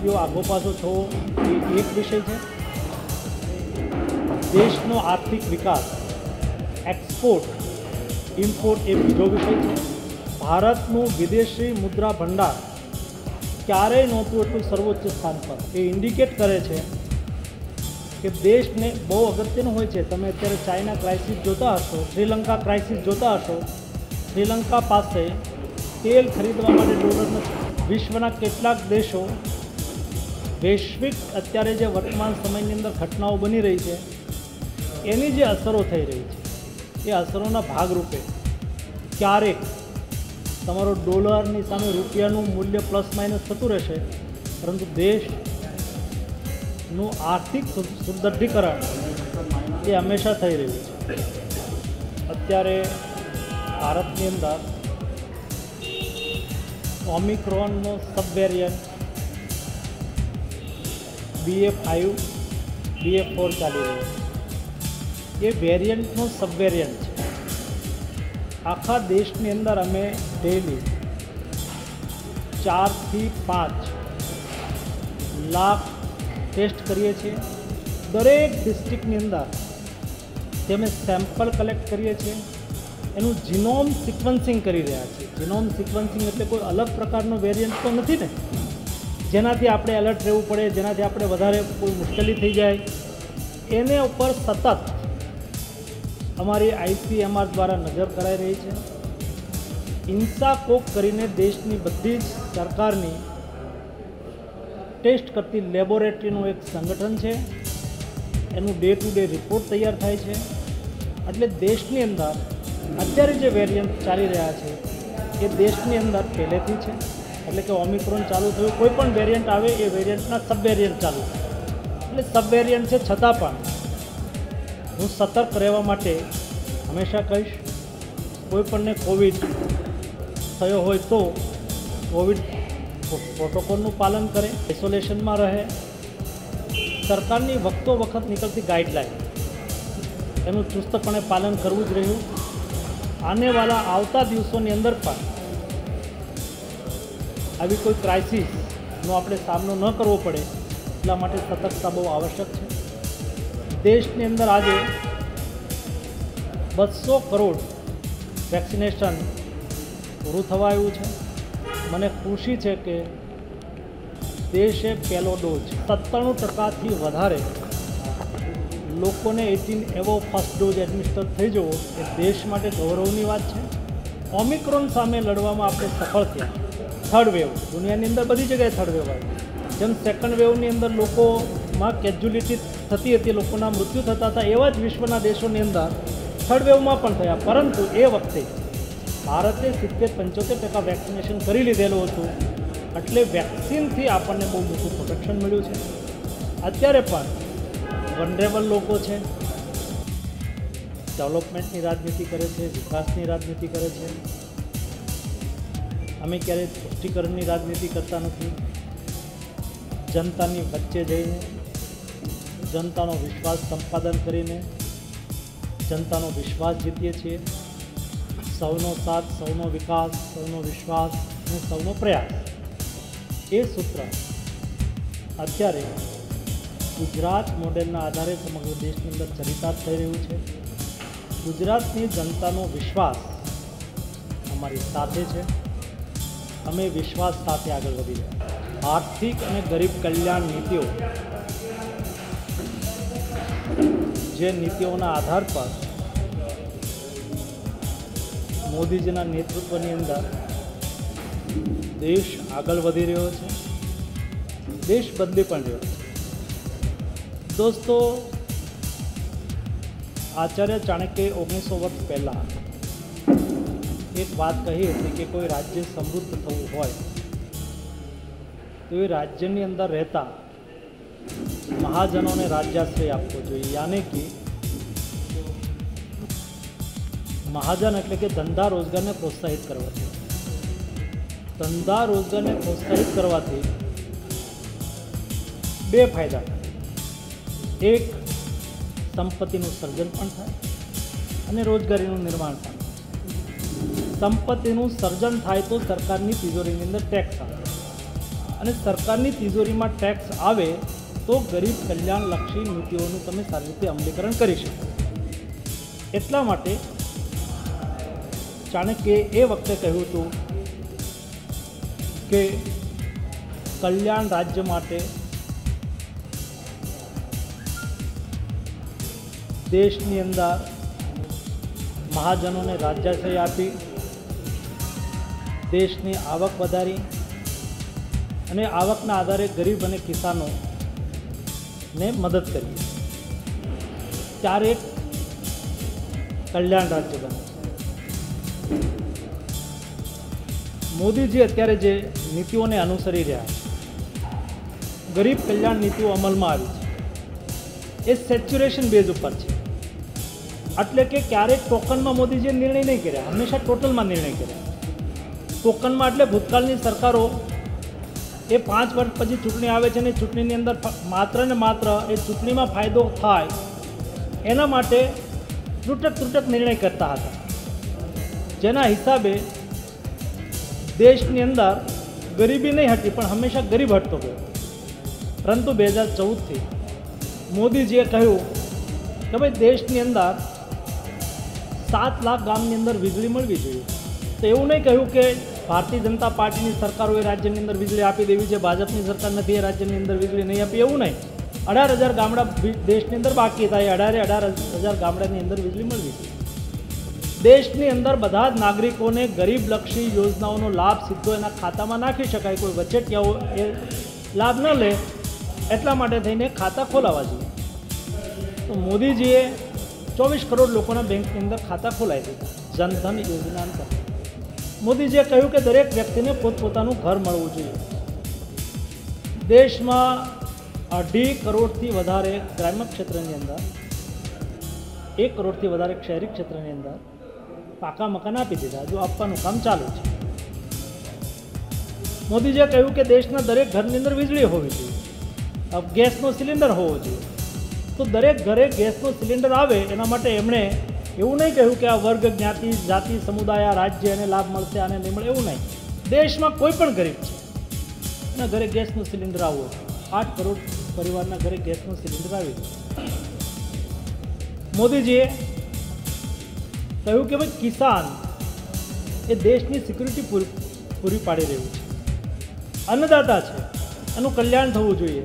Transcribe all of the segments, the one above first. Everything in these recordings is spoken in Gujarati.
નીતિઓ આગો પાછો થવો એ એક વિષય છે। દેશનો આર્થિક વિકાસ, એક્સપોર્ટ ઇમ્પોર્ટ એ બીજો વિષય છે। ભારતનું વિદેશી મુદ્રા ભંડાર ક્યારેય નહોતું એટલું સર્વોચ્ચ સ્થાન પર। એ ઇન્ડિકેટ કરે છે કે દેશને બહુ અગત્યનું હોય છે। તમે અત્યારે ચાઇના ક્રાઇસિસ જોતા હશો, શ્રીલંકા ક્રાઇસિસ જોતા હશો। શ્રીલંકા પાસે તેલ ખરીદવા માટે ડોલર નથી। વિશ્વના કેટલાક દેશો વૈશ્વિક અત્યારે જે વર્તમાન સમયની અંદર ઘટનાઓ બની રહી છે એની જે અસરો થઈ રહી છે એ અસરોના ભાગરૂપે ક્યારેક તમારો ડોલરની સામે રૂપિયાનું મૂલ્ય પ્લસ માઇનસ થતું રહેશે, પરંતુ દેશનું આર્થિક સુદૃઢીકરણ એ હંમેશા થઈ રહ્યું છે। અત્યારે ભારતની અંદર ઓમિક્રોનનો સબ વેરિયન્ટ BA.5 BA.4 ચાલી રહ્યો છે। એ વેરિયન્ટનો સબ વેરિયન્ટ છે। આખા દેશની અંદર અમે ડેલી 4 થી 5 લાખ ટેસ્ટ કરીએ છીએ। દરેક ડિસ્ટ્રિક્ટની અંદર અમે સેમ્પલ કલેક્ટ કરીએ છીએ, એનું જીનોમ સિક્વન્સિંગ કરી રહ્યા છીએ। જીનોમ સિક્વન્સિંગ એટલે કોઈ અલગ પ્રકારનો વેરિયન્ટ તો નથી ને જેનાથી આપણે એલર્ટ રહેવું પડે, જેનાથી આપણે વધારે કોઈ મુશ્કેલી થઈ જાય। એને ઉપર સતત અમારી ICMR દ્વારા નજર કરાઈ રહી છે। ઇન્સાકોક કરીને દેશની બધી જ સરકારની ટેસ્ટ કરતી લેબોરેટરીનું એક સંગઠન છે। એનું ડે ટુ ડે રિપોર્ટ તૈયાર થાય છે। એટલે દેશની અંદર અત્યારે જે વેરિયન્ટ ચાલી રહ્યા છે એ દેશની અંદર પહેલેથી છે। એટલે કે ઓમિક્રોન ચાલુ થયું, કોઈ પણ વેરિયન્ટ આવે એ વેરિયન્ટના સબ વેરિયન્ટ ચાલુ થાય। એટલે સબ વેરિયન્ટ છે છતાં પણ હું સતર્ક રહેવા માટે હંમેશા કહીશ, કોઈપણને કોવિડ થયો હોય તો કોવિડ પ્રોટોકોલનું પાલન કરે, આઇસોલેશનમાં રહે। સરકારની વખતો વખત નીકળતી ગાઈડલાઈન એનું ચુસ્તપણે પાલન કરવું જ રહ્યું। આનેવાલા આવતા દિવસોની અંદર પણ આવી કોઈ ક્રાઇસિસનો આપણે સામનો ન કરવો પડે એટલા માટે સતર્કતા બહુ આવશ્યક છે। દેશની અંદર આજે 200 કરોડ વેક્સિનેશન પૂરું થવા આવ્યું છે। મને ખુશી છે કે દેશે પહેલો ડોઝ 97% વધારે લોકોને 18 એવો ફર્સ્ટ ડોઝ એડમિનિસ્ટર થઈ જવો એ દેશ માટે ગૌરવની વાત છે। ઓમિક્રોન સામે લડવામાં આપણે સફળ થયા। થર્ડ વેવ દુનિયાની અંદર બધી જગ્યાએ થર્ડ વેવ આવી, જેમ સેકન્ડ વેવની અંદર લોકોમાં કેજ્યુલિટી થતી હતી, લોકોના મૃત્યુ થતા હતા, એવા જ વિશ્વના દેશોની અંદર થર્ડ વેવમાં પણ થયા। પરંતુ એ વખતે ભારતે 70-75% વેક્સિનેશન કરી લીધેલું હતું। એટલે વેક્સિનથી આપણને બહુ મોટું પ્રોટેક્શન મળ્યું છે। અત્યારે પણ વનરેબલ લોકો છે, ડેવલપમેન્ટની રાજનીતિ કરે છે, વિકાસની રાજનીતિ કરે છે। અમે ક્યારેય પુષ્ટિકરણની રાજનીતિ કરતા નથી। જનતાની વચ્ચે જઈને, જનતાનો વિશ્વાસ સંપાદન કરીને જનતાનો વિશ્વાસ જીતીએ છીએ। સૌનો સાથ, સૌનો વિકાસ, સૌનો વિશ્વાસ અને સૌનો પ્રયાસ, એ સૂત્ર અત્યારે ગુજરાત મોડેલના આધારે સમગ્ર દેશની અંદર ચરિતાર્થ થઈ રહ્યું છે। ગુજરાતની જનતાનો વિશ્વાસ અમારી સાથે છે। અમે વિશ્વાસ સાથે આગળ વધી રહ્યા। આર્થિક અને ગરીબ કલ્યાણ નીતિઓ, જે નીતિઓના આધાર પર મોદીજીના નેતૃત્વની અંદર દેશ આગળ વધી રહ્યો છે, દેશ બદલી પણ રહ્યો છે। દોસ્તો, આચાર્ય ચાણક્યે 1900 વર્ષ પહેલાં એક વાત કહી હતી કે કોઈ રાજ્ય સમૃદ્ધ થવું હોય તો એ રાજ્યની અંદર રહેતા મહાજનોને રાજ્યાશ્રય આપવો જોઈએ। યાની કે મહાજન એટલે કે ધંધા રોજગારને પ્રોત્સાહિત કરવા જોઈએ। ધંધા રોજગારને પ્રોત્સાહિત કરવાથી બે ફાયદા થાય। એક, સંપત્તિનું સર્જન પણ થાય અને રોજગારીનું નિર્માણ પણ થાય। સંપત્તિનું સર્જન થાય તો સરકારની તિજોરીની અંદર ટેક્સ આવે, અને સરકારની તિજોરીમાં ટેક્સ આવે તો ગરીબ કલ્યાણલક્ષી નીતિઓનું તમે સારી રીતે અમલીકરણ કરી શકો. એટલા માટે ચાણક્યે એ વખતે કહ્યું હતું કે કલ્યાણ રાજ્ય માટે દેશની અંદર મહાજનોને રાજ્યાશ્રય આપી દેશની આવક વધારી અને આવકના આધારે ગરીબ અને કિસાનોને મદદ કરી ત્યારે કલ્યાણ રાજ્ય બને. મોદીજી અત્યારે જે નીતિઓને અનુસરી રહ્યા છે, ગરીબ કલ્યાણ નીતિઓ અમલમાં આવી છે, એ સેચ્યુરેશન બેઝ ઉપર છે. એટલે કે ક્યારેક ટોકનમાં મોદીજીએ નિર્ણય નહીં કર્યા, હંમેશા ટોટલમાં નિર્ણય કર્યા. ટોકનમાં એટલે ભૂતકાળની સરકારો એ 5 વર્ષ પછી ચૂંટણી આવે છે અને ચૂંટણીની અંદર માત્ર ને માત્ર એ ચૂંટણીમાં ફાયદો થાય એના માટે ત્રુટક નિર્ણય કરતા હતા, જેના હિસાબે દેશની અંદર ગરીબી નહીં હતી પણ હંમેશા ગરીબ હટતો ગયો. પરંતુ 2014થી મોદીજીએ કહ્યું કે ભાઈ દેશની અંદર 7 લાખ ગામની અંદર વીજળી મળવી જોઈએ. તો એવું નહીં કહ્યું કે ભારતીય જનતા પાર્ટીની સરકારોએ રાજ્યની અંદર વીજળી આપી દેવી છે, ભાજપની સરકાર નથી એ રાજ્યની અંદર વીજળી નહીં આપી, એવું નહીં. 18,000 ગામડા દેશની અંદર બાકી હતા, એ 18,000 ગામડાની અંદર વીજળી મળવી જોઈએ. દેશની અંદર બધા જ નાગરિકોને ગરીબલક્ષી યોજનાઓનો લાભ સીધો એના ખાતામાં નાખી શકાય, કોઈ વચેટિયાઓ એ લાભ ન લે, એટલા માટે થઈને ખાતા ખોલાવવા જોઈએ. તો મોદીજીએ 24 કરોડ લોકોના બેંકની અંદર ખાતા ખોલાવી દીધા જનધન યોજના અંતર્ગત. મોદીજીએ કહ્યું કે દરેક વ્યક્તિને પોતપોતાનું ઘર મળવું જોઈએ. દેશમાં 2.5 કરોડથી વધારે ગ્રામ્ય ક્ષેત્રની અંદર, 1 કરોડથી વધારે શહેરી ક્ષેત્રની અંદર પાકા મકાન આપી દીધા, જો આપવાનું કામ ચાલુ છે. મોદીજીએ કહ્યું કે દેશના દરેક ઘરની અંદર વીજળી હોવી જોઈએ, ગેસનો સિલિન્ડર હોવો જોઈએ. તો દરેક ઘરે ગેસનો સિલિન્ડર આવે એના માટે એમણે એવું નહીં કહ્યું કે આ વર્ગ, જ્ઞાતિ, જાતિ, સમુદાય, આ રાજ્ય એને લાભ મળશે, આને નહીં મળે, એવું નહીં. દેશમાં કોઈ પણ ગરીબ છે એના ઘરે ગેસનો સિલિન્ડર આવવો. 8 કરોડ પરિવારના ઘરે ગેસનો સિલિન્ડર આવી ગયો. મોદીજીએ કહ્યું કે ભાઈ કિસાન એ દેશની સિક્યુરિટી પૂરી પાડી રહ્યું છે, અન્નદાતા છે, એનું કલ્યાણ થવું જોઈએ,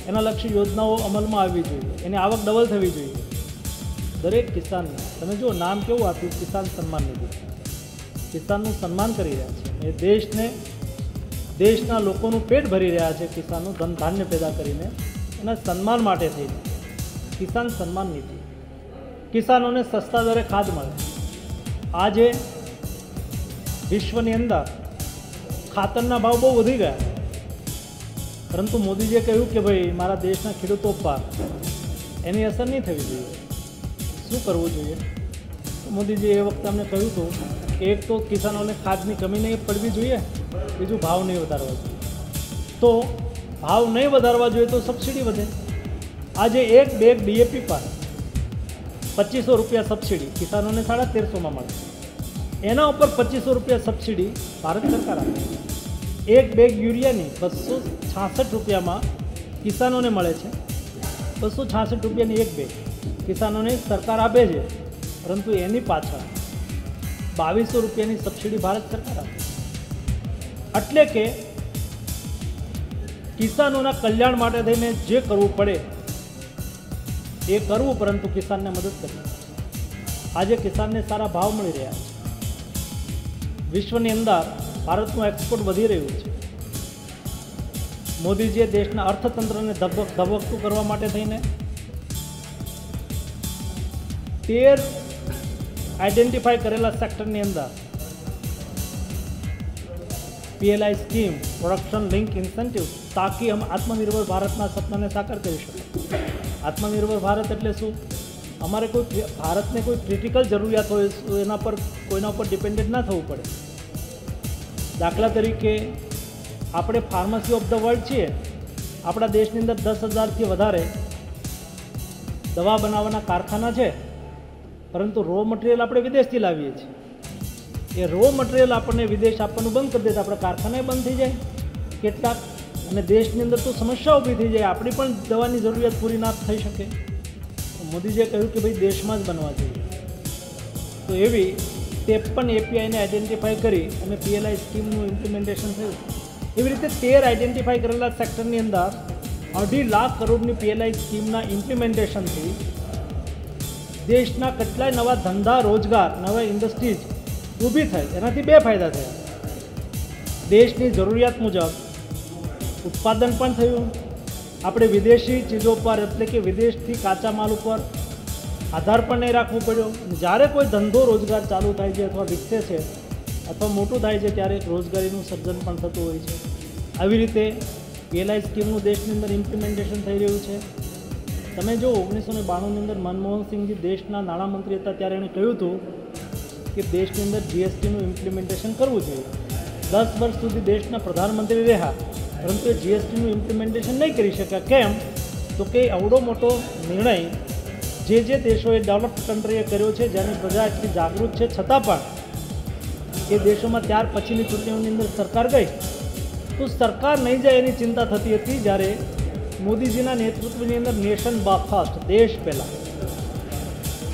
એના લક્ષી યોજનાઓ અમલમાં આવવી જોઈએ, એની આવક ડબલ થવી જોઈએ. દરેક કિસાનને તમે જો નામ કેવું આપ્યું, કિસાન સન્માન નિધિ. કિસાનનું સન્માન કરી રહ્યા છે, એ દેશના લોકોનું પેટ ભરી રહ્યા છે, કિસાનનું ધન ધાન્ય પેદા કરીને એના સન્માન માટે થઈને કિસાન સન્માન નિધિ. કિસાનોને સસ્તા દરે ખાદ મળે. આજે વિશ્વની અંદર ખાતરના ભાવ બહુ વધી ગયા, પરંતુ મોદીજીએ કહ્યું કે ભાઈ મારા દેશના ખેડૂતો પર એની અસર નહીં થવી જોઈએ. શું કરવું જોઈએ? મોદીજીએ એ વખતે અમને કહ્યું હતું કે એક તો કિસાનોને ખાદની કમી નહીં પડવી જોઈએ, બીજું ભાવ નહીં વધારવા જોઈએ. તો ભાવ નહીં વધારવા જોઈએ તો સબસિડી વધે. આજે એક બેગ ડીએપી પર 2500 રૂપિયા સબસિડી કિસાનોને 1350માં મળે, એના ઉપર 2500 રૂપિયા સબસિડી ભારત સરકાર આપે. એક બેગ યુરિયાની 266 રૂપિયામાં કિસાનોને મળે છે. 266 રૂપિયાની એક બેગ કિસાનોને સરકાર આપે છે, પરંતુ એની પાછળ 2200 રૂપિયાની સબસિડી ભારત સરકાર આપે. એટલે કે કિસાનોના કલ્યાણ માટે થઈને જે કરવું પડે એ કરવું, પરંતુ કિસાનને મદદ કરવી. આજે કિસાનને સારા ભાવ મળી રહ્યા છે. વિશ્વની અંદર ભારતનું એક્સપોર્ટ વધી રહ્યું છે. મોદીજીએ દેશના અર્થતંત્રને ધબકતું કરવા માટે થઈને 13 આઈડેન્ટિફાઈ કરેલા સેક્ટરની અંદર PLI scheme, production link incentive, તાકી हम આત્મનિર્ભર ભારતના સપનાને સાકાર કરી શકીએ. આત્મનિર્ભર ભારત એટલે શું? અમારે કોઈ ભારતને કોઈ ક્રિટિકલ જરૂરિયાત હોય તો એના પર કોઈના ઉપર ડિપેન્ડન્ટ ના થવું પડે. દાખલા તરીકે આપણે ફાર્મસી ઓફ ધ વર્લ્ડ છીએ. આપણા દેશની અંદર 10,000થી વધારે દવા બનાવવાના કારખાના છે, પરંતુ રો મટીરિયલ આપણે વિદેશથી લાવીએ છીએ. એ રો મટીરિયલ આપણને વિદેશ આપવાનું બંધ કરી દે તો આપણા કારખાના બંધ થઈ જાય. કેટલાક અને દેશની અંદર તો સમસ્યા ઊભી થઈ જાય, આપણી પણ દવાની જરૂરિયાત પૂરી ના થઈ શકે. મોદીજીએ કહ્યું કે ભાઈ દેશમાં જ બનવા જોઈએ. તો એવી 53 APIને આઈડેન્ટિફાઈ કરી અને PLI સ્કીમનું ઇમ્પ્લિમેન્ટેશન થયું. એવી રીતે 13 આઈડેન્ટિફાઈ કરેલા સેક્ટરની અંદર 2.5 લાખ કરોડની PLI સ્કીમના ઇમ્પ્લિમેન્ટેશનથી દેશના કેટલાય નવા ધંધા, રોજગાર, નવા ઇન્ડસ્ટ્રીઝ ઊભી થઈ. એનાથી 2 ફાયદા થયા. દેશની જરૂરિયાત મુજબ ઉત્પાદન પણ થયું. આપણે વિદેશી ચીજો પર એટલે કે વિદેશથી કાચા માલ ઉપર આધાર પણ નહીં રાખવો પડ્યો. જ્યારે કોઈ ધંધો રોજગાર ચાલુ થાય છે અથવા વિકસે છે અથવા મોટું થાય છે ત્યારે રોજગારીનું સર્જન પણ થતું હોય છે. આવી રીતે PLI સ્કીમનું દેશની અંદર ઇમ્પ્લિમેન્ટેશન થઈ રહ્યું છે. તમે જો 1992ની અંદર મનમોહનસિંહજી દેશના નાણામંત્રી હતા ત્યારે એણે કહ્યું હતું કે દેશની અંદર GSTનું ઇમ્પ્લિમેન્ટેશન કરવું જોઈએ. 10 વર્ષ સુધી દેશના પ્રધાનમંત્રી રહ્યા પરંતુ એ GSTનું ઇમ્પ્લિમેન્ટેશન નહીં કરી શક્યા. કેમ? તો કે આવડો મોટો નિર્ણય જે દેશોએ ડેવલપ્ડ કન્ટ્રીએ કર્યો છે, જેની પ્રજા એટલી જાગૃત છે છતાં પણ એ દેશોમાં ત્યાર પછીની ચૂંટણીઓની અંદર સરકાર ગઈ તો સરકાર નહીં જાય એની ચિંતા થતી હતી. જ્યારે મોદીજીના નેતૃત્વની અંદર નેશન ફર્સ્ટ, દેશ પહેલાં,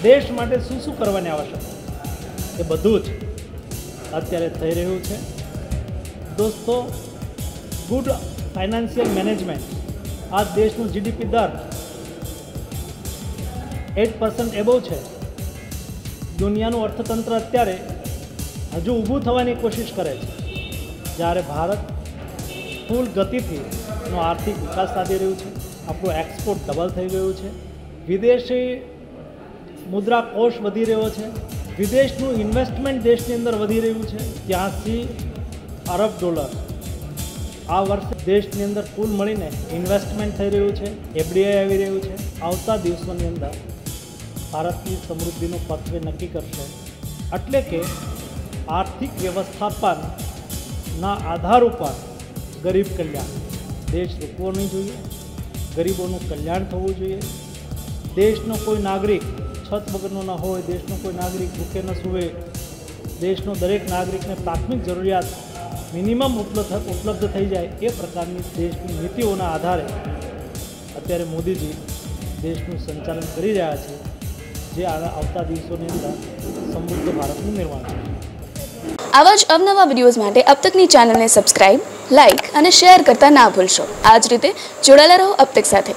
દેશ માટે શું શું કરવાની આવશ્યકતા એ બધું જ અત્યારે થઈ રહ્યું છે. દોસ્તો, ગુડ ફાઇનાન્શિયલ મેનેજમેન્ટ, આ દેશનું GDP દર 8% એબોવ છે. દુનિયાનું અર્થતંત્ર અત્યારે હજુ ઊભું થવાની કોશિશ કરે છે, જ્યારે ભારત ફૂલ ગતિથી એનો આર્થિક વિકાસ સાધી રહ્યું છે. આપણું એક્સપોર્ટ ડબલ થઈ ગયું છે. વિદેશી મુદ્રા કોષ વધી રહ્યો છે. વિદેશનું ઇન્વેસ્ટમેન્ટ દેશની અંદર વધી રહ્યું છે. 83 અરબ ડોલર આ વર્ષે દેશની અંદર કુલ મળીને ઇન્વેસ્ટમેન્ટ થઈ રહ્યું છે. FDI આવી રહ્યું છે. આવતા દિવસોની અંદર ભારતની સમૃદ્ધિનું પથ્ય નક્કી કરશે. એટલે કે આર્થિક વ્યવસ્થાપનના આધાર ઉપર ગરીબ કલ્યાણ, દેશ રૂકવો નહીં જોઈએ, ગરીબોનું કલ્યાણ થવું જોઈએ. દેશનો કોઈ નાગરિક છત વગરનો ન હોય, દેશનો કોઈ નાગરિક ભૂખે ન સૂવે, દેશનો દરેક નાગરિકને પ્રાથમિક જરૂરિયાત મિનિમમ ઉપલબ્ધ થઈ જાય, એ પ્રકારની દેશની નીતિઓના આધારે અત્યારે મોદીજી દેશનું સંચાલન કરી રહ્યા છે, જે આવતા દિવસોની અંદર સમૃદ્ધ ભારતનું નિર્માણ કરશે. આવા જ અવનવા વિડીયોઝ માટે અબ તકની ચેનલને સબસ્ક્રાઇબ, લાઇક અને શેર કરતા ના ભૂલશો. આ જ રીતે જોડાયેલા રહો અબ તક સાથે.